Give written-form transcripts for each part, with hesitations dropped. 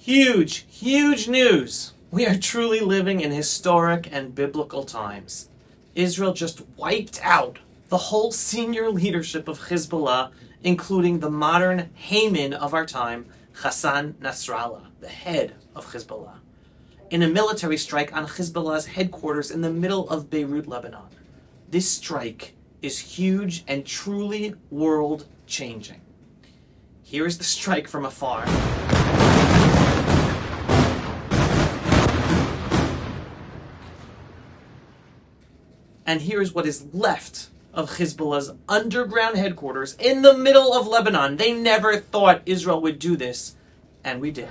Huge, huge news. We are truly living in historic and biblical times. Israel just wiped out the whole senior leadership of Hezbollah, including the modern Haman of our time, Hassan Nasrallah, the head of Hezbollah, in a military strike on Hezbollah's headquarters in the middle of Beirut, Lebanon. This strike is huge and truly world-changing. Here is the strike from afar. And here's what is left of Hezbollah's underground headquarters in the middle of Lebanon. They never thought Israel would do this, and we did.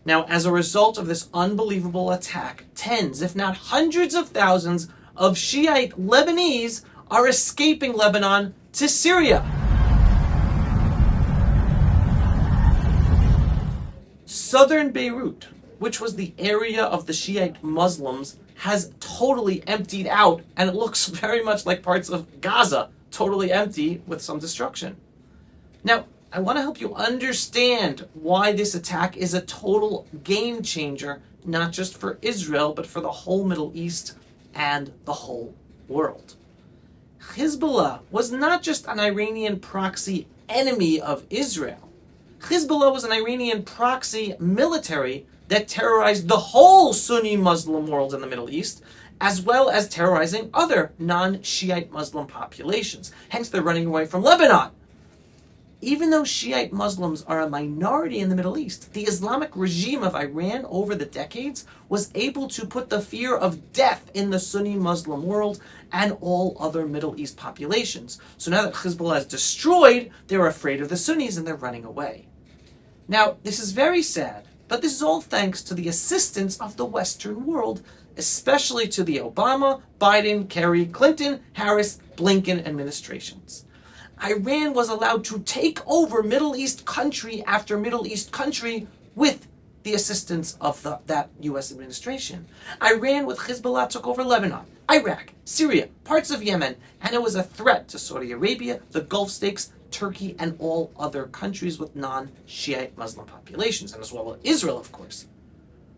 Now, as a result of this unbelievable attack, tens, if not hundreds of thousands of Shiite Lebanese are escaping Lebanon to Syria. Southern Beirut, which was the area of the Shiite Muslims, has totally emptied out, and it looks very much like parts of Gaza, totally empty with some destruction. Now, I want to help you understand why this attack is a total game changer, not just for Israel, but for the whole Middle East and the whole world. Hezbollah was not just an Iranian proxy enemy of Israel. Hezbollah was an Iranian proxy military that terrorized the whole Sunni Muslim world in the Middle East, as well as terrorizing other non-Shiite Muslim populations. Hence, they're running away from Lebanon. Even though Shiite Muslims are a minority in the Middle East, the Islamic regime of Iran over the decades was able to put the fear of death in the Sunni Muslim world and all other Middle East populations. So now that Hezbollah is destroyed, they're afraid of the Sunnis and they're running away. Now, this is very sad, but this is all thanks to the assistance of the Western world, especially to the Obama, Biden, Kerry, Clinton, Harris, Blinken administrations. Iran was allowed to take over Middle East country after Middle East country with the assistance of that U.S. administration. Iran with Hezbollah took over Lebanon, Iraq, Syria, parts of Yemen, and it was a threat to Saudi Arabia, the Gulf states, Turkey, and all other countries with non-Shiite Muslim populations, and as well as Israel, of course.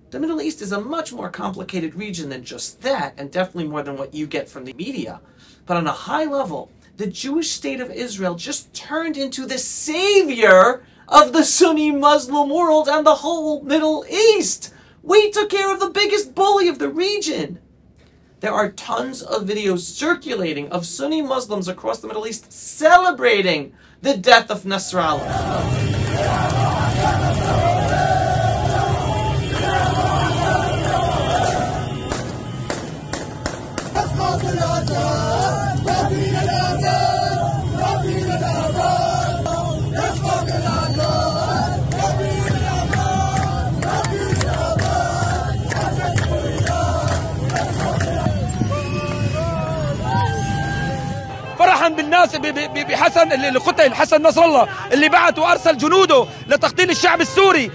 The Middle East is a much more complicated region than just that, and definitely more than what you get from the media. But on a high level, the Jewish state of Israel just turned into the savior of the Sunni Muslim world and the whole Middle East. We took care of the biggest bully of the region. There are tons of videos circulating of Sunni Muslims across the Middle East celebrating the death of Nasrallah. فرحا بالناس بحسن اللي قتل حسن نصر الله اللي بعت وارسل جنوده لتقتيل الشعب السوري،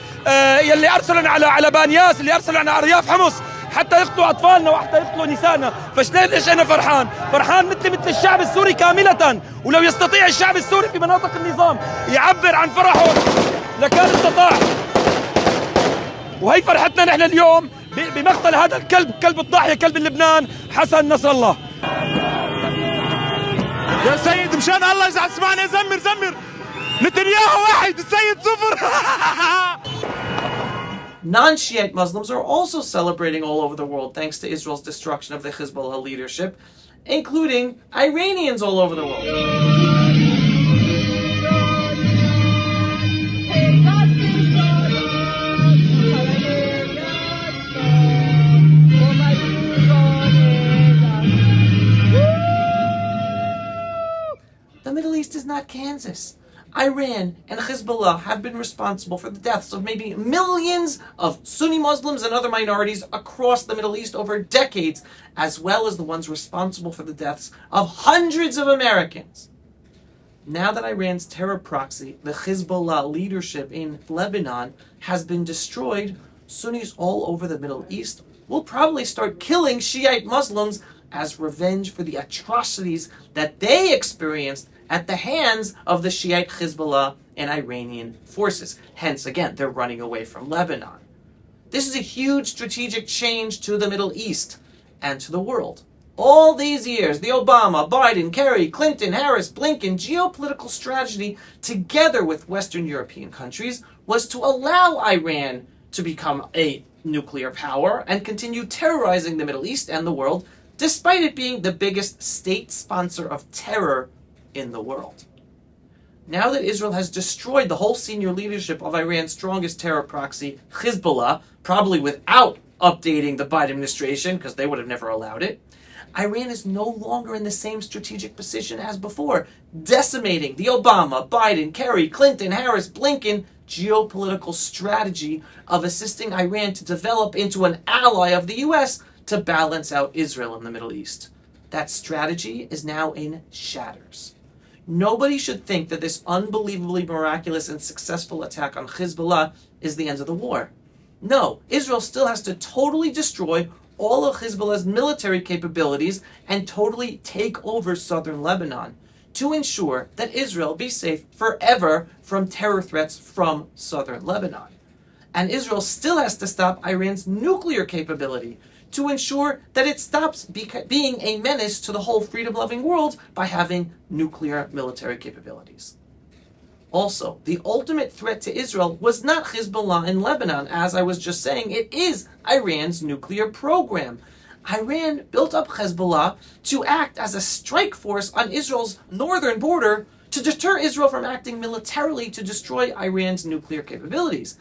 يلي ارسلوا على بانياس، اللي ارسلوا على ارياف حمص حتى يقتلوا اطفالنا وحتى يقتلوا نسائنا. فشلون ليش انا فرحان مثل الشعب السوري كامله. ولو يستطيع الشعب السوري في مناطق النظام يعبر عن فرحه لكان استطاع. وهي فرحتنا نحن اليوم بمقتل هذا الكلب، كلب الضاحيه، كلب لبنان، حسن نصر الله. يا سيد مشان الله اذا تسمعنا زمر نتنياهو واحد السيد صفر. Non-Shiite Muslims are also celebrating all over the world thanks to Israel's destruction of the Hezbollah leadership, including Iranians all over the world. The Middle East is not Kansas. Iran and Hezbollah have been responsible for the deaths of maybe millions of Sunni Muslims and other minorities across the Middle East over decades, as well as the ones responsible for the deaths of hundreds of Americans. Now that Iran's terror proxy, the Hezbollah leadership in Lebanon, has been destroyed, Sunnis all over the Middle East will probably start killing Shiite Muslims as revenge for the atrocities that they experienced at the hands of the Shiite Hezbollah and Iranian forces. Hence, again, they're running away from Lebanon. This is a huge strategic change to the Middle East and to the world. All these years, the Obama, Biden, Kerry, Clinton, Harris, Blinken geopolitical strategy, together with Western European countries, was to allow Iran to become a nuclear power and continue terrorizing the Middle East and the world, despite it being the biggest state sponsor of terror in the world. Now that Israel has destroyed the whole senior leadership of Iran's strongest terror proxy, Hezbollah, probably without updating the Biden administration, because they would have never allowed it, Iran is no longer in the same strategic position as before, decimating the Obama, Biden, Kerry, Clinton, Harris, Blinken geopolitical strategy of assisting Iran to develop into an ally of the U.S. to balance out Israel in the Middle East. That strategy is now in shatters. Nobody should think that this unbelievably miraculous and successful attack on Hezbollah is the end of the war. No, Israel still has to totally destroy all of Hezbollah's military capabilities and totally take over southern Lebanon to ensure that Israel be safe forever from terror threats from southern Lebanon. And Israel still has to stop Iran's nuclear capability to ensure that it stops being a menace to the whole freedom-loving world by having nuclear military capabilities. Also, the ultimate threat to Israel was not Hezbollah in Lebanon, as I was just saying, it is Iran's nuclear program. Iran built up Hezbollah to act as a strike force on Israel's northern border to deter Israel from acting militarily to destroy Iran's nuclear capabilities.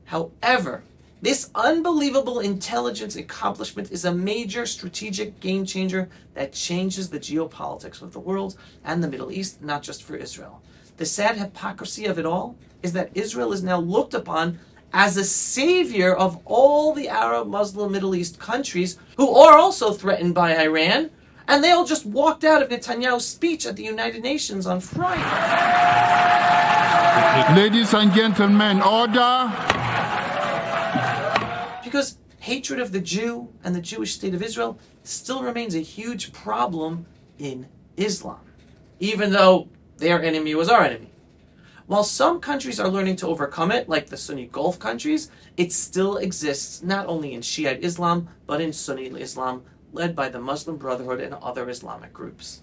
However, this unbelievable intelligence accomplishment is a major strategic game changer that changes the geopolitics of the world and the Middle East, not just for Israel. The sad hypocrisy of it all is that Israel is now looked upon as a savior of all the Arab, Muslim, Middle East countries who are also threatened by Iran, and they all just walked out of Netanyahu's speech at the United Nations on Friday. Ladies and gentlemen, order! Because hatred of the Jew and the Jewish state of Israel still remains a huge problem in Islam, even though their enemy was our enemy. While some countries are learning to overcome it, like the Sunni Gulf countries, it still exists not only in Shiite Islam, but in Sunni Islam, led by the Muslim Brotherhood and other Islamic groups.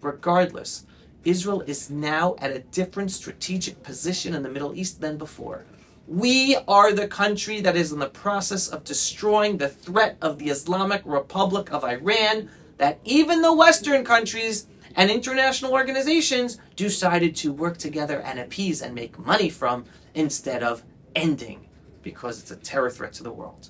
Regardless, Israel is now at a different strategic position in the Middle East than before. We are the country that is in the process of destroying the threat of the Islamic Republic of Iran that even the Western countries and international organizations decided to work together and appease and make money from instead of ending, because it's a terror threat to the world.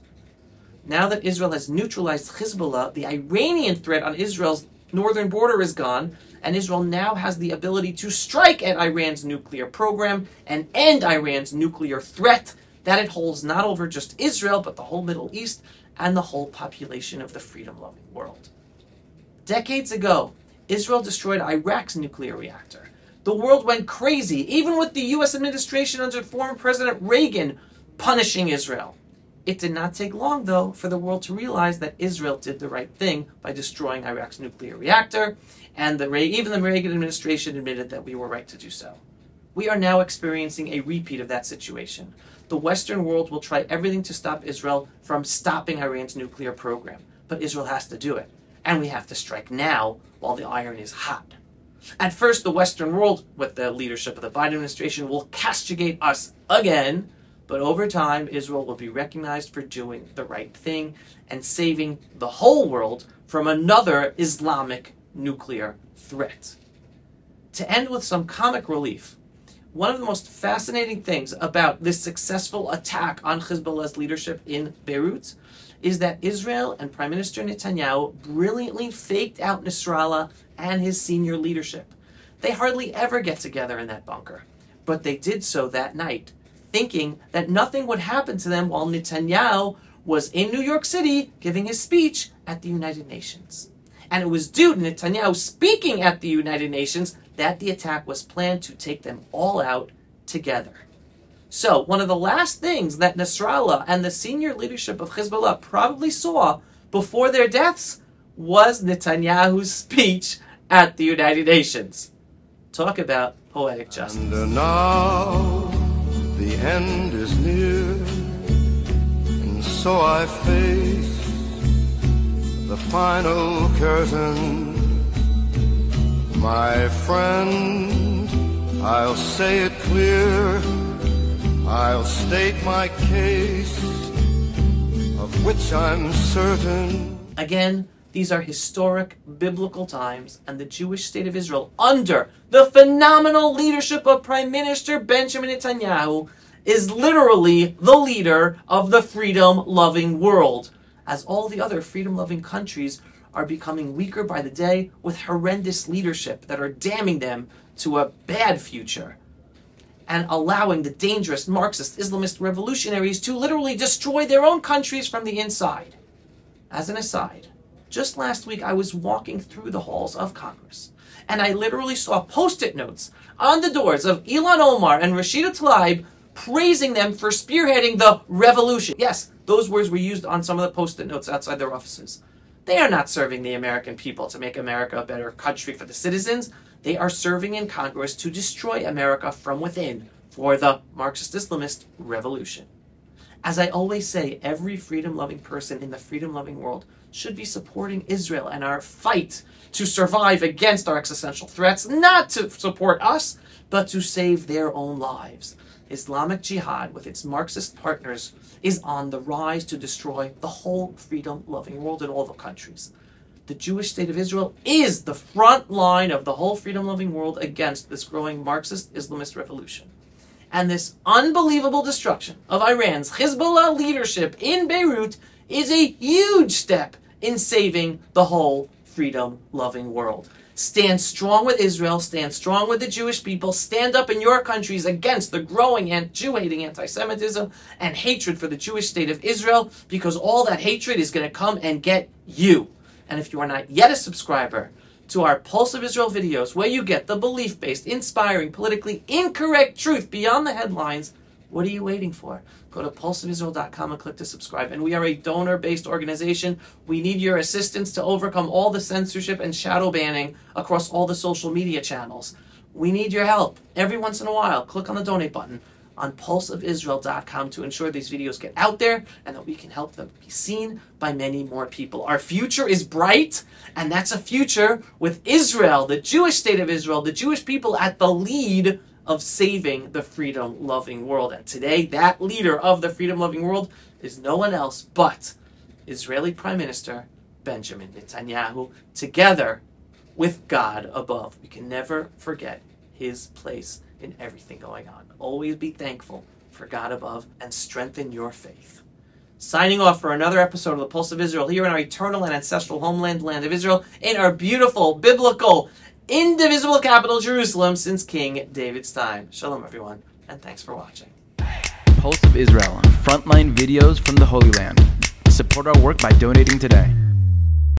Now that Israel has neutralized Hezbollah, the Iranian threat on Israel's northern border is gone, and Israel now has the ability to strike at Iran's nuclear program and end Iran's nuclear threat that it holds not over just Israel, but the whole Middle East and the whole population of the freedom-loving world. Decades ago, Israel destroyed Iraq's nuclear reactor. The world went crazy, even with the U.S. administration under former President Reagan punishing Israel. It did not take long, though, for the world to realize that Israel did the right thing by destroying Iraq's nuclear reactor, and even the Reagan administration admitted that we were right to do so. We are now experiencing a repeat of that situation. The Western world will try everything to stop Israel from stopping Iran's nuclear program, but Israel has to do it, and we have to strike now while the iron is hot. At first, the Western world, with the leadership of the Biden administration, will castigate us again, but over time, Israel will be recognized for doing the right thing and saving the whole world from another Islamic nuclear threat. To end with some comic relief, one of the most fascinating things about this successful attack on Hezbollah's leadership in Beirut is that Israel and Prime Minister Netanyahu brilliantly faked out Nasrallah and his senior leadership. They hardly ever get together in that bunker, but they did so that night, thinking that nothing would happen to them while Netanyahu was in New York City giving his speech at the United Nations. And it was due to Netanyahu speaking at the United Nations that the attack was planned to take them all out together. So, one of the last things that Nasrallah and the senior leadership of Hezbollah probably saw before their deaths was Netanyahu's speech at the United Nations. Talk about poetic justice. And now the end is near, and so I face the final curtain. My friend, I'll say it clear, I'll state my case, of which I'm certain. Again, these are historic biblical times, and the Jewish state of Israel, under the phenomenal leadership of Prime Minister Benjamin Netanyahu, is literally the leader of the freedom-loving world, as all the other freedom-loving countries are becoming weaker by the day with horrendous leadership that are damning them to a bad future and allowing the dangerous Marxist Islamist revolutionaries to literally destroy their own countries from the inside. As an aside, just last week I was walking through the halls of Congress and I literally saw post-it notes on the doors of Ilhan Omar and Rashida Tlaib praising them for spearheading the revolution. Yes, those words were used on some of the post-it notes outside their offices. They are not serving the American people to make America a better country for the citizens. They are serving in Congress to destroy America from within for the Marxist-Islamist revolution. As I always say, every freedom-loving person in the freedom-loving world should be supporting Israel and our fight to survive against our existential threats, not to support us, but to save their own lives. Islamic Jihad, with its Marxist partners, is on the rise to destroy the whole freedom-loving world in all the countries. The Jewish state of Israel is the front line of the whole freedom-loving world against this growing Marxist Islamist revolution. And this unbelievable destruction of Iran's Hezbollah leadership in Beirut is a huge step in saving the whole freedom-loving world. Stand strong with Israel, stand strong with the Jewish people, stand up in your countries against the growing Jew-hating anti-Semitism and hatred for the Jewish state of Israel, because all that hatred is going to come and get you. And if you are not yet a subscriber to our Pulse of Israel videos, where you get the belief-based, inspiring, politically incorrect truth beyond the headlines, what are you waiting for? Go to pulseofisrael.com and click to subscribe. And we are a donor-based organization. We need your assistance to overcome all the censorship and shadow banning across all the social media channels. We need your help. Every once in a while, click on the donate button on pulseofisrael.com to ensure these videos get out there and that we can help them be seen by many more people. Our future is bright, and that's a future with Israel, the Jewish state of Israel, the Jewish people at the lead of saving the freedom-loving world. And today, that leader of the freedom-loving world is no one else but Israeli Prime Minister Benjamin Netanyahu, together with God above. We can never forget his place in everything going on. Always be thankful for God above and strengthen your faith. Signing off for another episode of the Pulse of Israel here in our eternal and ancestral homeland, land of Israel, in our beautiful, biblical, indivisible capital, Jerusalem, since King David's time. Shalom, everyone, and thanks for watching. Pulse of Israel, frontline videos from the Holy Land. Support our work by donating today.